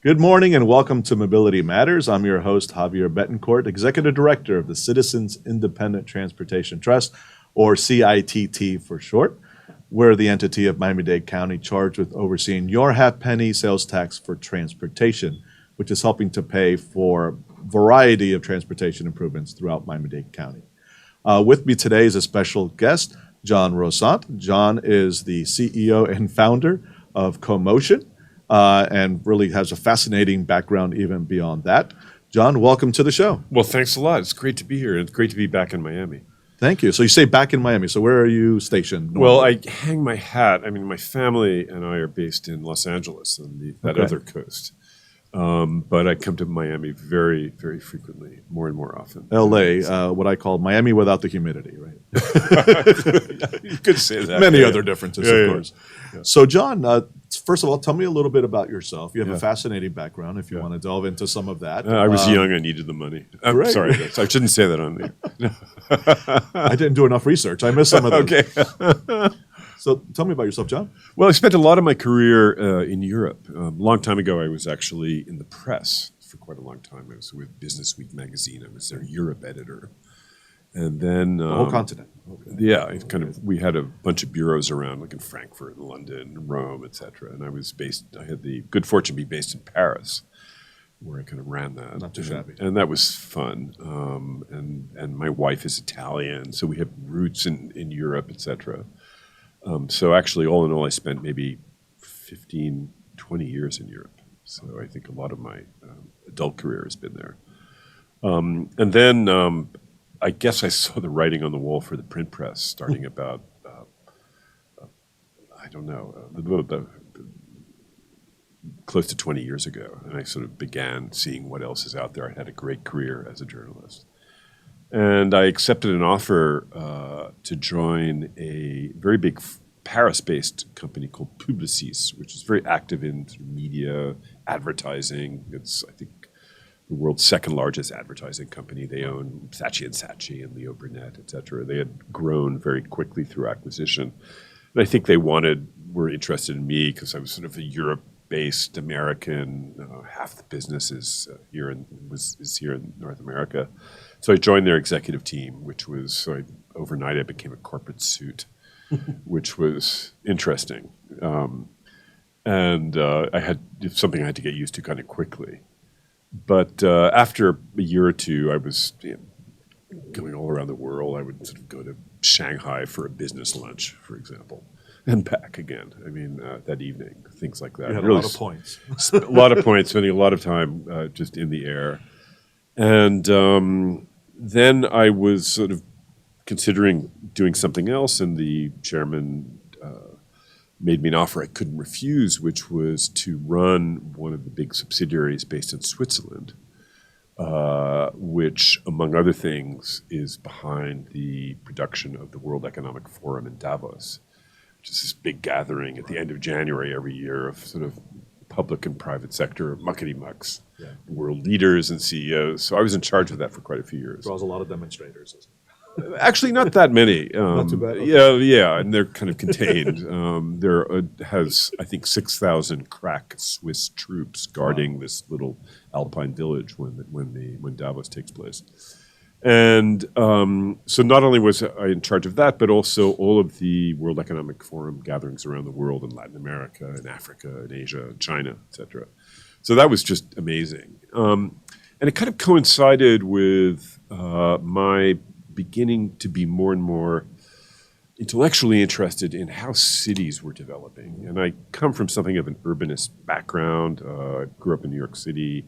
Good morning and welcome to Mobility Matters. I'm your host, Javier Betancourt, Executive Director of the Citizens Independent Transportation Trust, or CITT for short. We're the entity of Miami-Dade County charged with overseeing your half-penny sales tax for transportation, which is helping to pay for a variety of transportation improvements throughout Miami-Dade County. With me today is a special guest, John Rossant. John is the CEO and founder of Comotion. And really has a fascinating background even beyond that. John, welcome to the show. Well, thanks a lot. It's great to be here. It's great to be back in Miami. Thank you. So you say back in Miami. So where are you stationed normally? Well, I hang my hat. I mean, my family and I are based in Los Angeles on that other coast. But I come to Miami very, very frequently, more and more often. LA, what I call Miami without the humidity, right? You could say that. Many other differences, of course. Yeah. So, John, first of all, tell me a little bit about yourself. You have a fascinating background, if you want to delve into some of that. I was young. I needed the money. I'm sorry. I shouldn't say that on there. I didn't do enough research. I missed some of them. Okay. So tell me about yourself, John. Well, I spent a lot of my career in Europe. A long time ago, I was actually in the press for quite a long time. I was with Business Week magazine. I was their Europe editor. And then The whole continent. Okay. Yeah, we had a bunch of bureaus around, like in Frankfurt, London, Rome, etc. And I had the good fortune to be based in Paris, where I kind of ran that. Not too shabby. And that was fun. And my wife is Italian, so we have roots in Europe, etc. So actually, all in all, I spent maybe 15, 20 years in Europe. So I think a lot of my adult career has been there. And then I guess I saw the writing on the wall for the print press starting about, close to 20 years ago. And I sort of began seeing what else is out there. I had a great career as a journalist. And I accepted an offer to join a very big Paris-based company called Publicis, which is very active in sort of media, advertising. It's, I think, the world's second largest advertising company. They own Saatchi & Saatchi and Leo Burnett, et cetera. They had grown very quickly through acquisition. And I think they were interested in me because I was sort of a Europe-based American. Half the business is here in North America. So I joined their executive team, overnight I became a corporate suit, which was interesting. And I had something I had to get used to kind of quickly. But after a year or two, I was going all around the world. I would sort of go to Shanghai for a business lunch, for example, and back again. I mean, that evening, things like that. You had a lot of points. A lot of points, spending a lot of time just in the air. And then I was sort of considering doing something else, and the chairman made me an offer I couldn't refuse, which was to run one of the big subsidiaries based in Switzerland, which, among other things, is behind the production of the World Economic Forum in Davos, which is this big gathering at the end of January every year of sort of public and private sector muckety-mucks, world leaders and CEOs. So I was in charge of that for quite a few years. Draws a lot of demonstrators, isn't it? Actually, not that many. Not too bad. Okay. Yeah, and they're kind of contained. There has, I think, 6,000 crack Swiss troops guarding this little alpine village when Davos takes place. And so not only was I in charge of that, but also all of the World Economic Forum gatherings around the world in Latin America, in Africa, in Asia, in China, et cetera. So that was just amazing. And it kind of coincided with my beginning to be more and more intellectually interested in how cities were developing. And I come from something of an urbanist background. I grew up in New York City.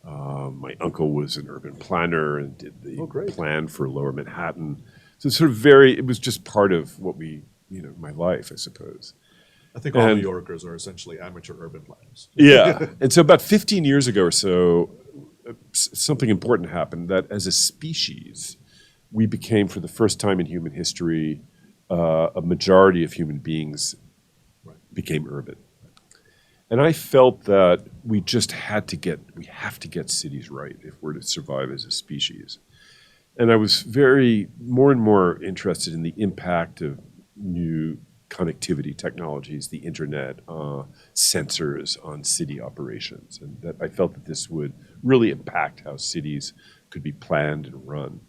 My uncle was an urban planner and did the plan for Lower Manhattan. So it's sort of it was just part of what my life, I suppose. I think all New Yorkers are essentially amateur urban planners. Yeah. And so about 15 years ago or so, something important happened that as a species, we became, for the first time in human history, a majority of human beings became urban. And I felt that we have to get cities right if we're to survive as a species. And I was more and more interested in the impact of new connectivity technologies, the internet, sensors on city operations. And that I felt that this would really impact how cities could be planned and run.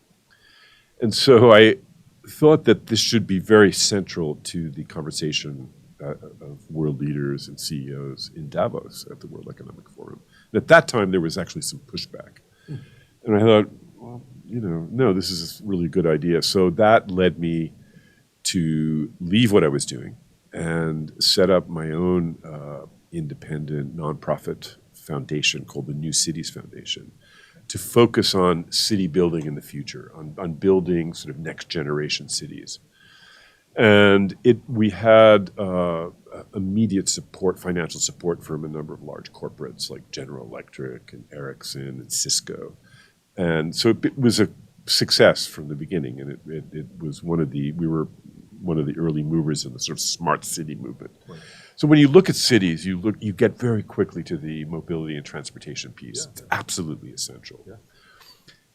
And so I thought that this should be very central to the conversation of world leaders and CEOs in Davos at the World Economic Forum. And at that time, there was actually some pushback. And I thought, well, no, this is a really good idea. So that led me to leave what I was doing and set up my own independent nonprofit foundation called the New Cities Foundation to focus on city building in the future, on building sort of next generation cities. And we had immediate support, financial support from a number of large corporates like General Electric and Ericsson and Cisco. And so it was a success from the beginning, and it was we were one of the early movers in the sort of smart city movement. Right. So when you look at cities, you get very quickly to the mobility and transportation piece. Yeah. It's absolutely essential. Yeah.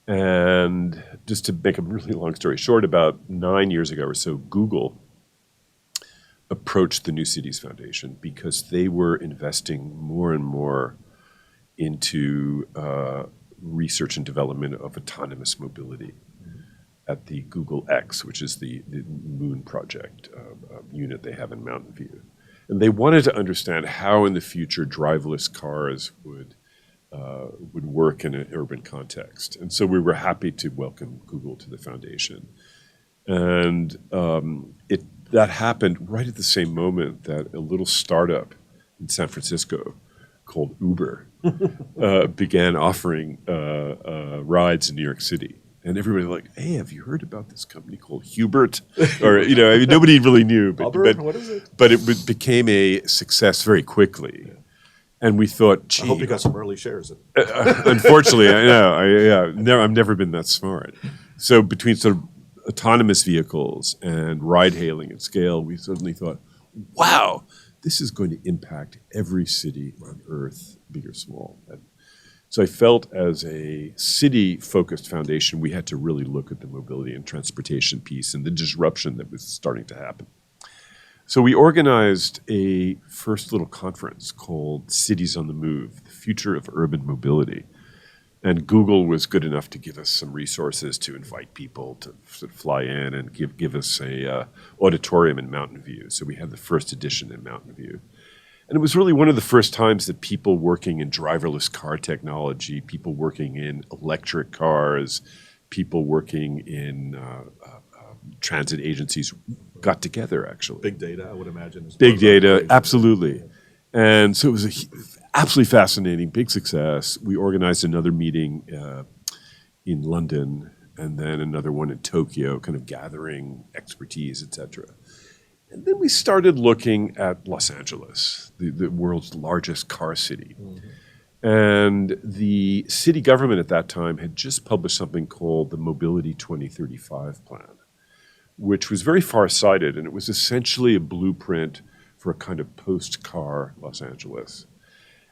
And just to make a really long story short, about 9 years ago or so, Google approached the New Cities Foundation because they were investing more and more into research and development of autonomous mobility at the Google X, which is the Moon Project unit they have in Mountain View. And they wanted to understand how in the future driverless cars would work in an urban context. And so we were happy to welcome Google to the foundation. And that happened right at the same moment that a little startup in San Francisco called Uber began offering rides in New York City. And everybody was like, hey, have you heard about this company called Hubert? Or, nobody really knew. But what is it? But it became a success very quickly. Yeah. And we thought, gee. I hope you got some early shares. Unfortunately, I know. I've never been that smart. So between sort of autonomous vehicles and ride-hailing at scale, we suddenly thought, wow, this is going to impact every city on Earth, big or small. And so I felt as a city-focused foundation, we had to really look at the mobility and transportation piece and the disruption that was starting to happen. So we organized a first little conference called Cities on the Move, the Future of Urban Mobility. And Google was good enough to give us some resources to invite people to sort of fly in and give us a auditorium in Mountain View. So we had the first edition in Mountain View. And it was really one of the first times that people working in driverless car technology, people working in electric cars, people working in transit agencies got together, actually. Big data, I would imagine. Big data, absolutely. And so it was absolutely fascinating, big success. We organized another meeting in London and then another one in Tokyo, kind of gathering expertise, et cetera. And then we started looking at Los Angeles, the world's largest car city. Mm-hmm. And the city government at that time had just published something called the Mobility 2035 Plan, which was very far-sighted, and it was essentially a blueprint for a kind of post-car Los Angeles.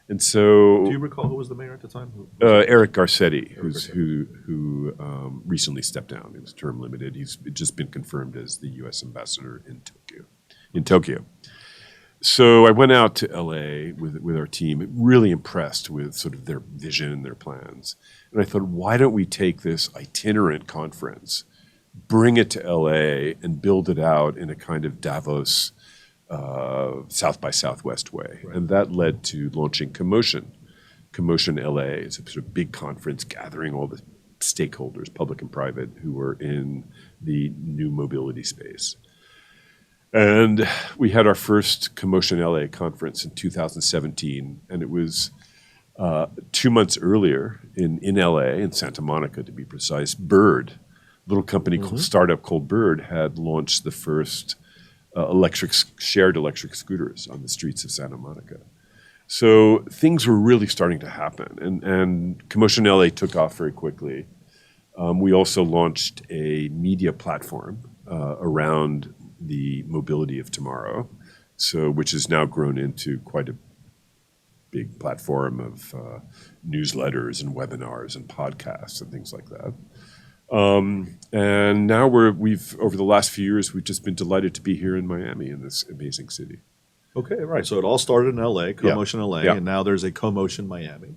And so, do you recall who was the mayor at the time? Eric Garcetti, who recently stepped down. It was term limited. He's just been confirmed as the U.S. ambassador in Tokyo. So I went out to LA with our team, really impressed with sort of their vision and their plans. And I thought, why don't we take this itinerant conference, bring it to LA, and build it out in a kind of Davos South by Southwest way. Right. And that led to launching Comotion. Comotion LA is a sort of big conference gathering all the stakeholders, public and private, who were in the new mobility space. And we had our first Comotion LA conference in 2017, and it was 2 months earlier in LA, in Santa Monica to be precise, Bird, a little company startup called Bird, had launched the first shared electric scooters on the streets of Santa Monica. So things were really starting to happen, and Comotion LA took off very quickly. We also launched a media platform around the mobility of tomorrow, which has now grown into quite a big platform of newsletters and webinars and podcasts and things like that. And now we've over the last few years, we've just been delighted to be here in Miami, in this amazing city. Okay, right. So it all started in LA, Comotion LA, Yeah. and now there's a Comotion Miami.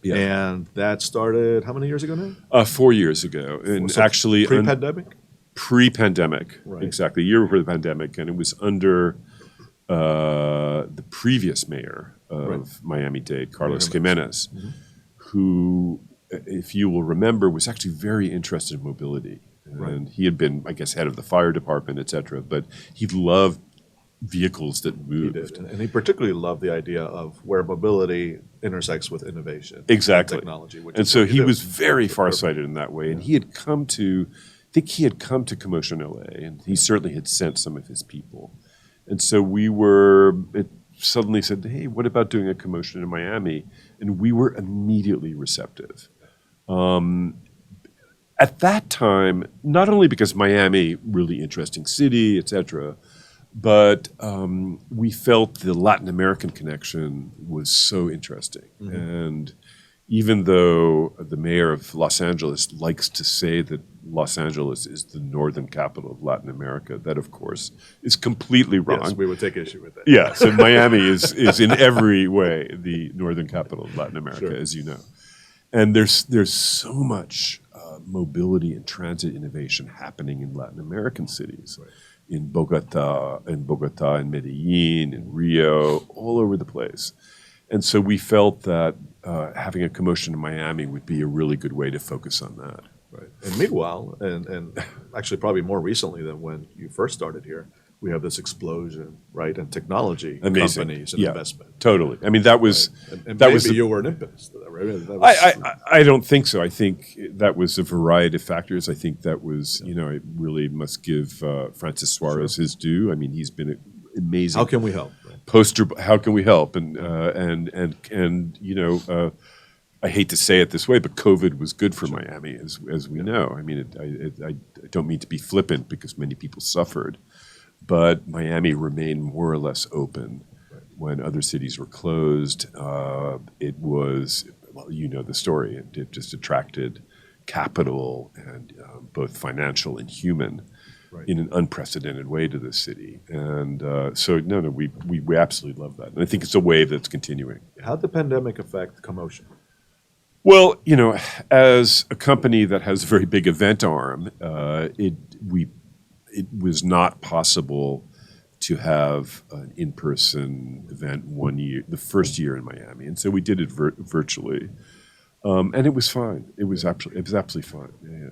Yeah. And that started how many years ago now? 4 years ago, and So actually pre-pandemic? pre-pandemic, Right. exactly, a year before the pandemic, and it was under the previous mayor of Miami-Dade, Carlos Jimenez, who, if you will remember, was actually very interested in mobility. And he had been, I guess, head of the fire department, et cetera, but he loved vehicles that He moved. did. And he particularly loved the idea of where mobility intersects with innovation. Exactly. And technology. Which And is so what you he do. was very farsighted in that way. And he had come to, I think he had come to Comotion LA, and he certainly had sent some of his people. And so it suddenly said, hey, what about doing a Comotion in Miami? And we were immediately receptive. At that time, not only because Miami, really interesting city, et cetera, but we felt the Latin American connection was so interesting. And even though the mayor of Los Angeles likes to say that Los Angeles is the northern capital of Latin America, that, of course, is completely wrong. Yes, we would take issue with that. Yes, and Miami is in every way the northern capital of Latin America, Sure. as you know. And there's so much mobility and transit innovation happening in Latin American cities, in Bogota, in Medellin, in Rio, all over the place. And so we felt that having a Comotion in Miami would be a really good way to focus on that. Right. And meanwhile, and actually probably more recently than when you first started here, we have this explosion, right, in technology Amazing. companies and investment. Totally. I mean, that was And that maybe was the- you were an impetus to that, right? That was, I don't think so. I think that was a variety of factors. I think that was, I really must give Francis Suarez his due. I mean, he's been an amazing how can we help? Right? poster. How can we help? And I hate to say it this way, but COVID was good for Miami, as we know. I mean, I don't mean to be flippant because many people suffered, but Miami remained more or less open when other cities were closed. It was, well, you know the story. It just attracted capital and both financial and human in an unprecedented way to this city. And so, we absolutely love that. And I think it's a wave that's continuing. How'd the pandemic affect Comotion? Well, as a company that has a very big event arm, it was not possible to have an in-person event the first year in Miami, and so we did it virtually, and it was fine. It was absolutely fine. Yeah.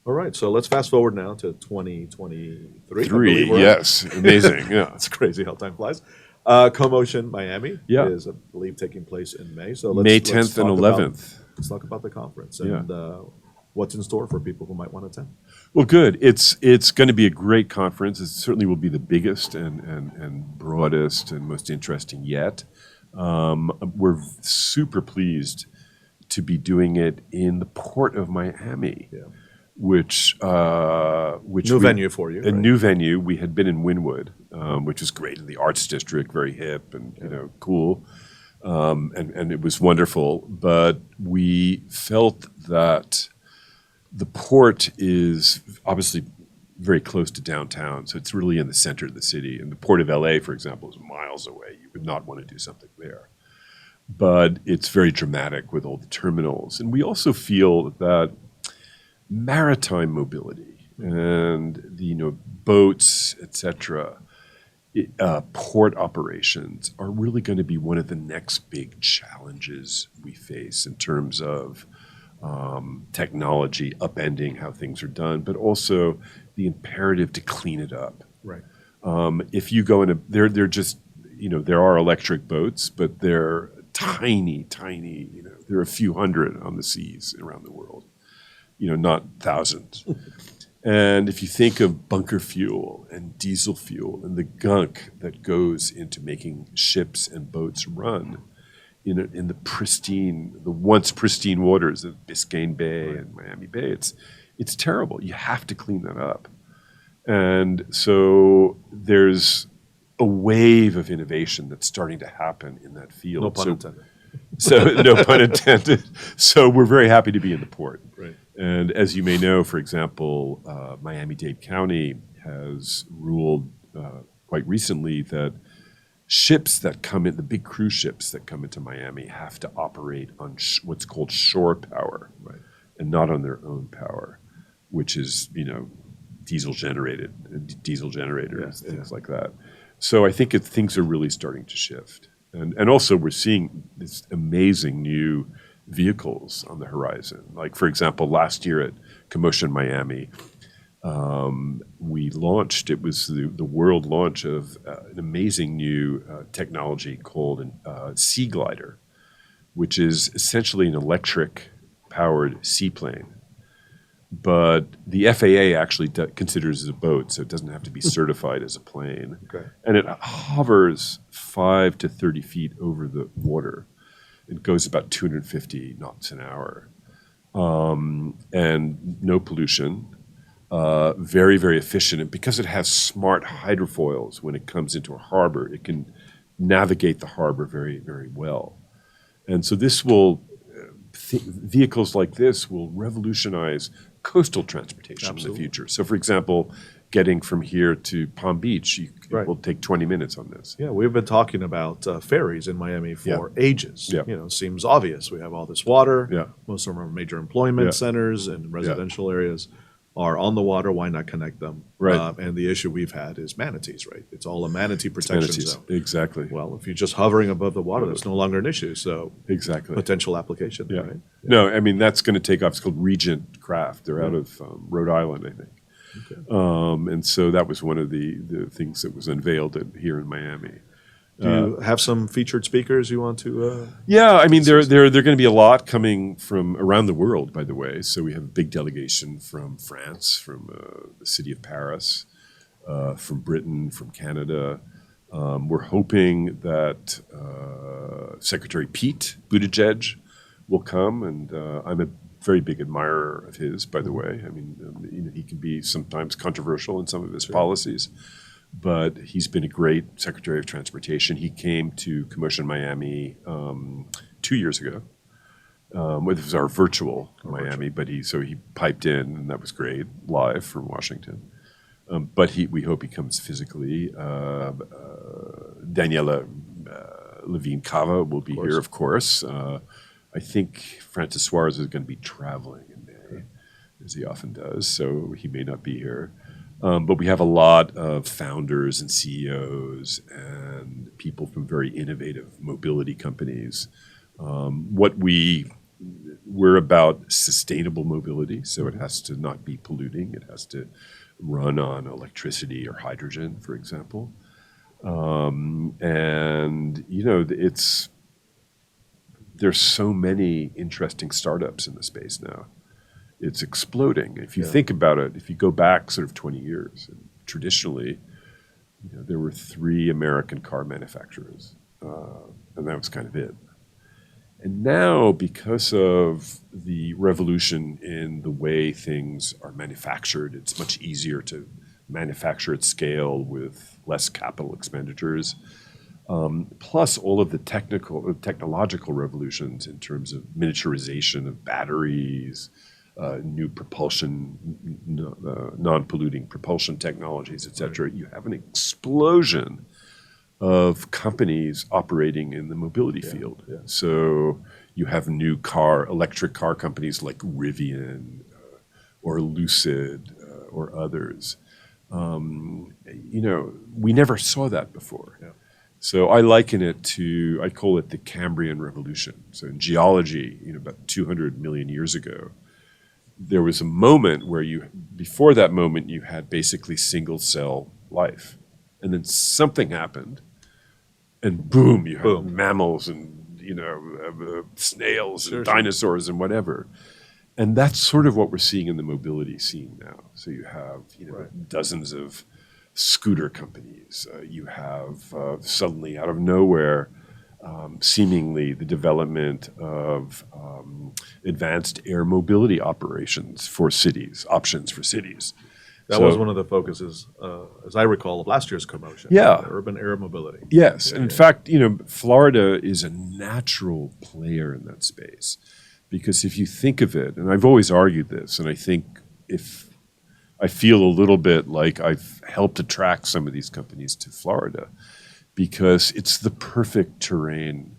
All right, so let's fast forward now to 2023. Three, yes, amazing. Yeah, It's crazy how time flies. Comotion Miami is, I believe, taking place in May. So May 10th and 11th. Let's talk about the conference and what's in store for people who might want to attend. Well, good. It's going to be a great conference. It certainly will be the biggest and broadest and most interesting yet. We're super pleased to be doing it in the port of Miami, which New venue for you. a new venue. We had been in Wynwood, which is great in the Arts District, very hip and cool. And it was wonderful, but we felt that the port is obviously very close to downtown, so it's really in the center of the city. And the port of LA, for example, is miles away. You would not want to do something there. But it's very dramatic with all the terminals. And we also feel that maritime mobility and the boats, et cetera, port operations are really going to be one of the next big challenges we face in terms of technology upending how things are done, but also the imperative to clean it up. Right. If you go in they're just, there are electric boats, but they're tiny, there are a few hundred on the seas around the world, not thousands. And if you think of bunker fuel and diesel fuel and the gunk that goes into making ships and boats run in the once pristine waters of Biscayne Bay and Miami Bay, it's terrible. You have to clean that up. And so there's a wave of innovation that's starting to happen in that field. No pun intended. So no pun intended. So we're very happy to be in the port. Right. And as you may know, for example, Miami-Dade County has ruled quite recently that ships that come in, the big cruise ships that come into Miami, have to operate on what's called shore power, Right. and not on their own power, which is, diesel generators, things like that. So I think things are really starting to shift. And also we're seeing this amazing new vehicles on the horizon. Like, for example, last year at Comotion Miami, we launched, it was the world launch of an amazing new technology called Sea Glider, which is essentially an electric-powered seaplane. But the FAA actually considers it a boat, so it doesn't have to be certified as a plane. Okay. And it hovers 5 to 30 feet over the water. It goes about 250 knots an hour. And no pollution. Very, very efficient. And because it has smart hydrofoils, when it comes into a harbor, it can navigate the harbor very, very well. And so this will, vehicles like this will revolutionize coastal transportation in the future. So, for example, getting from here to Palm Beach, it will take 20 minutes on this. Yeah, we've been talking about ferries in Miami for ages. Yeah. Seems obvious. We have all this water. Yeah. Most of our major employment centers and residential areas are on the water. Why not connect them? Right. And the issue we've had is manatees, right? It's all a manatee protection zone. Exactly. Well, if you're just hovering above the water, that's no longer an issue. So Exactly. potential application, Yeah. right? No, I mean, that's going to take off. It's called Regent Craft. They're out of Rhode Island, I think. Okay. And so that was one of the things that was unveiled here in Miami. Do you have some featured speakers you want to? Yeah, I mean, there are going to be a lot coming from around the world, by the way. So we have a big delegation from France, from the city of Paris, from Britain, from Canada. We're hoping that Secretary Pete Buttigieg will come, and I'm a very big admirer of his, by the way. I mean, he can be sometimes controversial in some of his policies. But he's been a great Secretary of Transportation. He came to Comotion Miami 2 years ago. It was our virtual Miami, but he piped in, and that was great, live from Washington. But we hope he comes physically. Daniela Levine Cava will be here, of course. I think Francis Suarez is going to be traveling in May, as he often does, so he may not be here. But we have a lot of founders and CEOs and people from very innovative mobility companies. We're about sustainable mobility, so it has to not be polluting. It has to run on electricity or hydrogen, for example. There's so many interesting startups in the space now. It's exploding. If you think about it, if you go back sort of 20 years, traditionally, there were 3 American car manufacturers, and that was kind of it. And now, because of the revolution in the way things are manufactured, it's much easier to manufacture at scale with less capital expenditures. Plus all of the technological revolutions in terms of miniaturization of batteries, new propulsion, non-polluting propulsion technologies, et cetera. You have an explosion of companies operating in the mobility field. Yeah. So you have new electric car companies like Rivian or Lucid or others. We never saw that before. Yeah. So I liken it I call it the Cambrian Revolution. So in geology, about 200 million years ago, there was a moment where before that moment, you had basically single cell life. And then something happened, and boom, you have mammals and, snails and dinosaurs and whatever. And that's sort of what we're seeing in the mobility scene now. So you have, dozens of scooter companies. You have suddenly out of nowhere, seemingly the development of advanced air mobility operations for cities, options for cities. That was one of the focuses, as I recall, of last year's Comotion. Yeah. Urban air mobility. Yes. And in fact, Florida is a natural player in that space Because if you think of it, and I've always argued this, and I think if I feel a little bit like I've helped attract some of these companies to Florida, because it's the perfect terrain,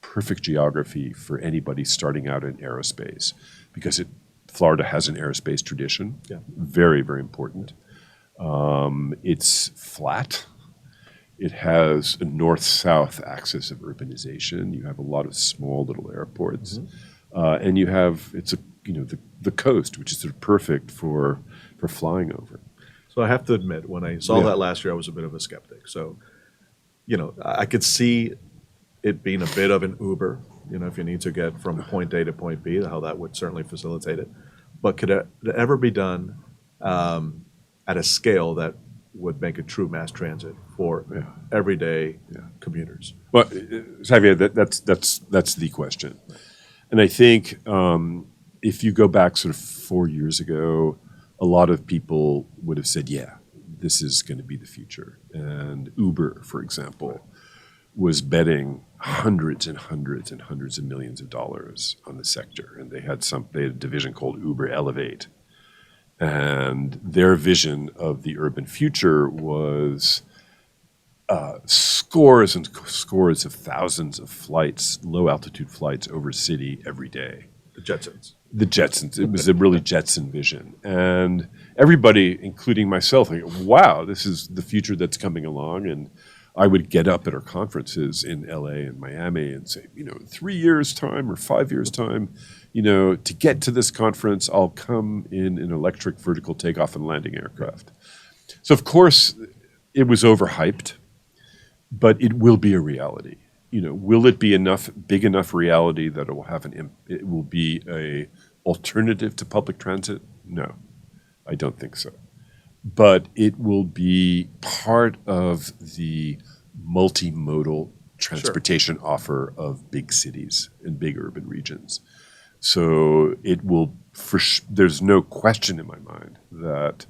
perfect geography for anybody starting out in aerospace, because Florida has an aerospace tradition, very, very important. It's flat. It has a north-south axis of urbanization. You have a lot of small little airports, and you have the coast, which is sort of perfect for flying over. So I have to admit, when I saw that last year, I was a bit of a skeptic. So, I could see it being a bit of an Uber, if you need to get from point A to point B, how that would certainly facilitate it. But could it ever be done at a scale that would make it true mass transit for everyday commuters? Well, Javier, that's the question. And I think if you go back sort of 4 years ago, a lot of people would have said, yeah, this is going to be the future. And Uber, for example, was betting hundreds and hundreds and hundreds of millions of dollars on the sector. And they had a division called Uber Elevate. And their vision of the urban future was scores and scores of thousands of flights, low-altitude flights over city every day. The Jetsons. The Jetsons. It was a really Jetson vision. And everybody, including myself, like, wow, this is the future that's coming along. And I would get up at our conferences in LA and Miami and say, 3 years' time or 5 years' time, to get to this conference, I'll come in an electric vertical takeoff and landing aircraft. So, of course, it was overhyped, but it will be a reality. Will it be big enough reality that it will be a alternative to public transit? No, I don't think so. But it will be part of the multi-modal transportation offer of big cities and big urban regions. So it will, there's no question in my mind that,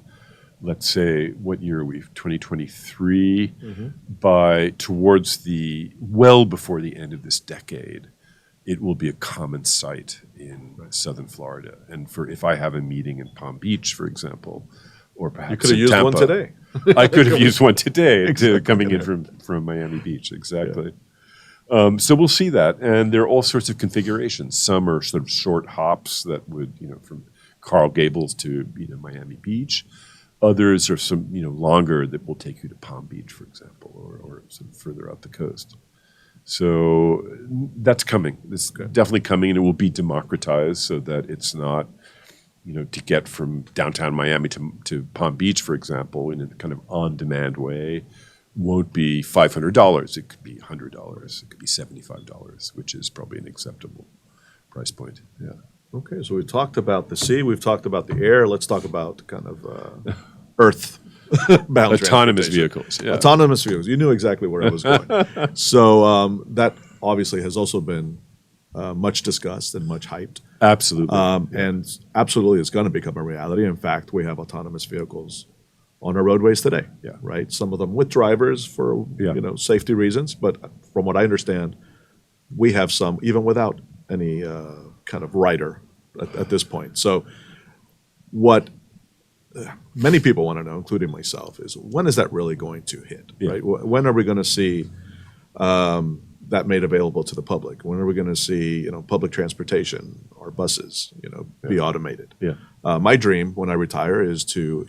let's say, what year are we? 2023. Well before the end of this decade, it will be a common sight in southern Florida. And if I have a meeting in Palm Beach, for example, or perhaps you could have used Tampa, one today. I could have used one today Exactly. coming in from Miami Beach. Exactly. So we'll see that. And there are all sorts of configurations. Some are sort of short hops that would, from Coral Gables to, Miami Beach. Others are some, longer that will take you to Palm Beach, for example, or sort of further out the coast. So that's coming. It's definitely coming, and it will be democratized so that it's not, to get from downtown Miami to Palm Beach, for example, in a kind of on-demand way, won't be $500. It could be $100. It could be $75, which is probably an acceptable price point. Yeah. Okay, so we've talked about the sea, we've talked about the air. Let's talk about kind of earth-bound Autonomous transportation. vehicles. Yeah. Autonomous vehicles. You knew exactly where I was going. So that obviously has also been much discussed and much hyped. Absolutely. And absolutely it's going to become a reality. In fact, we have autonomous vehicles on our roadways today, right? Some of them with drivers for safety reasons, but from what I understand, we have some even without any kind of rider at this point. So what many people want to know, including myself, is when is that really going to hit, right? When are we going to see that made available to the public? When are we going to see, public transportation or buses, be automated? My dream when I retire is to,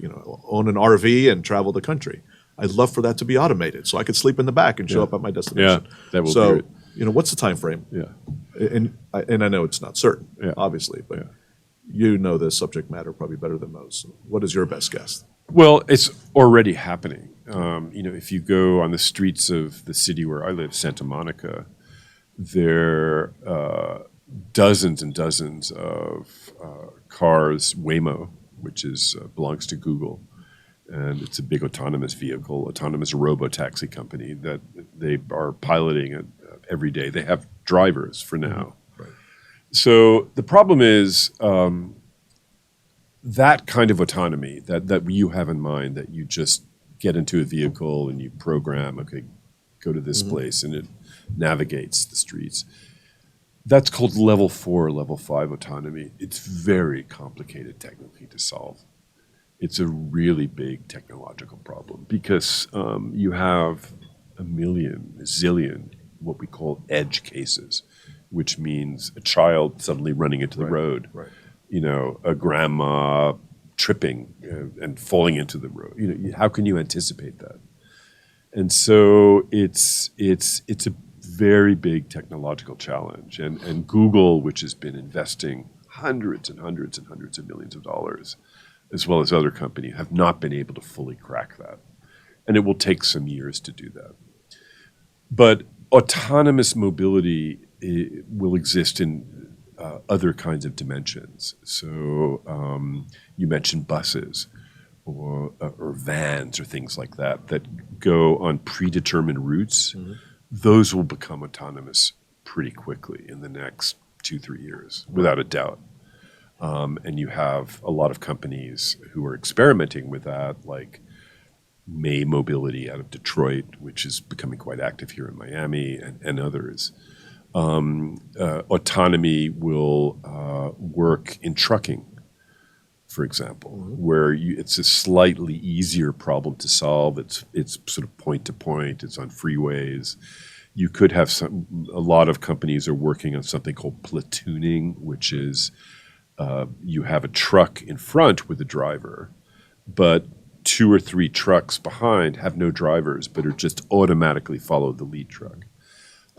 own an RV and travel the country. I'd love for that to be automated so I could sleep in the back and show up at my destination. Yeah, that will be great. What's the time frame? And I know it's not certain, obviously, but you know this subject matter probably better than most. What is your best guess? Well, it's already happening. If you go on the streets of the city where I live, Santa Monica, there are dozens and dozens of cars, Waymo, which belongs to Google, and it's a big autonomous vehicle, autonomous robo-taxi company that they are piloting it every day. They have drivers for now. Right. So the problem is that kind of autonomy that you have in mind, that you just get into a vehicle and you program, okay, go to this place and it navigates the streets. That's called level 4, level 5 autonomy. It's very complicated technically to solve. It's a really big technological problem because you have a zillion, what we call edge cases, which means a child suddenly running into the road, a grandma tripping and falling into the road. How can you anticipate that? And so it's a very big technological challenge. And Google, which has been investing hundreds and hundreds and hundreds of millions of dollars, as well as other companies, have not been able to fully crack that. And it will take some years to do that. But autonomous mobility will exist in other kinds of dimensions. So you mentioned buses or vans or things like that go on predetermined routes. Mm-hmm. Those will become autonomous pretty quickly in the next 2-3 years, without a doubt. And you have a lot of companies who are experimenting with that, like May Mobility out of Detroit, which is becoming quite active here in Miami, and others. Autonomy will work in trucking, for example, where it's a slightly easier problem to solve. It's sort of point to point. It's on freeways. You could have a lot of companies are working on something called platooning, which is you have a truck in front with a driver, but 2 or 3 trucks behind have no drivers, but are just automatically follow the lead truck.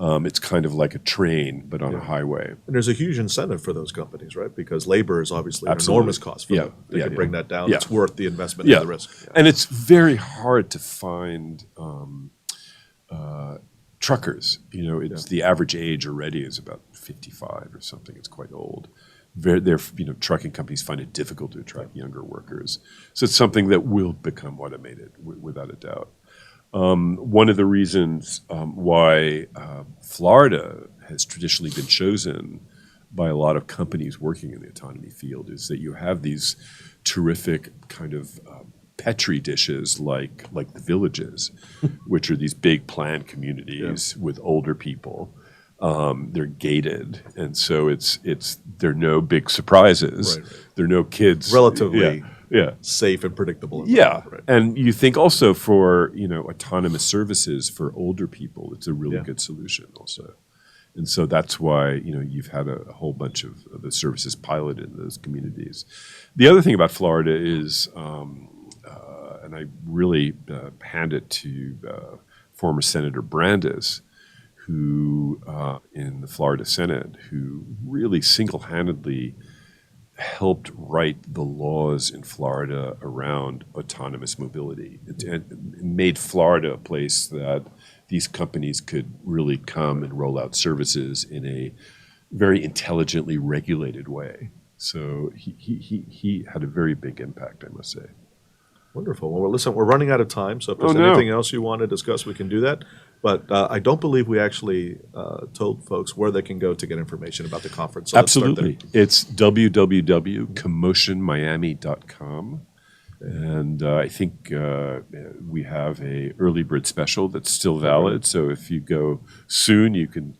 It's kind of like a train, but on a highway. And there's a huge incentive for those companies, right? Because labor is obviously an enormous cost for them. They can bring that down. It's worth the investment and the risk. And it's very hard to find truckers. It's the average age already is about 55 or something. It's quite old. Trucking companies find it difficult to attract younger workers. So it's something that will become automated without a doubt. One of the reasons why Florida has traditionally been chosen by a lot of companies working in the autonomy field is that you have these terrific kind of Petri dishes like the villages, which are these big planned communities with older people. They're gated, and so there are no big surprises. Right. There are no kids. Relatively safe and predictable. And you think also for autonomous services for older people, it's a really good solution also. And so that's why you've had a whole bunch of the services piloted in those communities. The other thing about Florida is, and I really hand it to former Senator Brandes, who in the Florida Senate, who really single-handedly helped write the laws in Florida around autonomous mobility. It made Florida a place that these companies could really come and roll out services in a very intelligently regulated way. So he had a very big impact, I must say. Wonderful. Well, listen, we're running out of time, so if there's anything else you want to discuss, we can do that. But I don't believe we actually told folks where they can go to get information about the conference. So absolutely. It's www.comotionmiami.com. And I think we have a early bird special that's still valid. So if you go soon, you can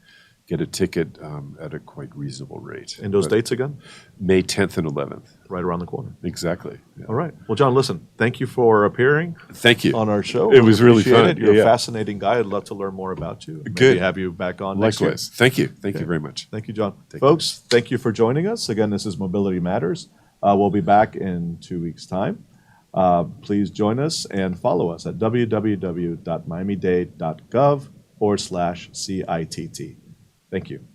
get a ticket at a quite reasonable rate. And those dates again? May 10th and 11th. Right around the corner. Exactly. Yeah. All right. Well, John, listen, thank you for appearing. Thank you. On our show. It was really fun. You're a fascinating guy. I'd love to learn more about you. Maybe have you back on next year. Likewise. Thank you. Thank you very much. Thank you, John. Folks, thank you for joining us. Again, this is Mobility Matters. We'll be back in 2 weeks' time. Please join us and follow us at www.miamidade.gov/CITT. Thank you.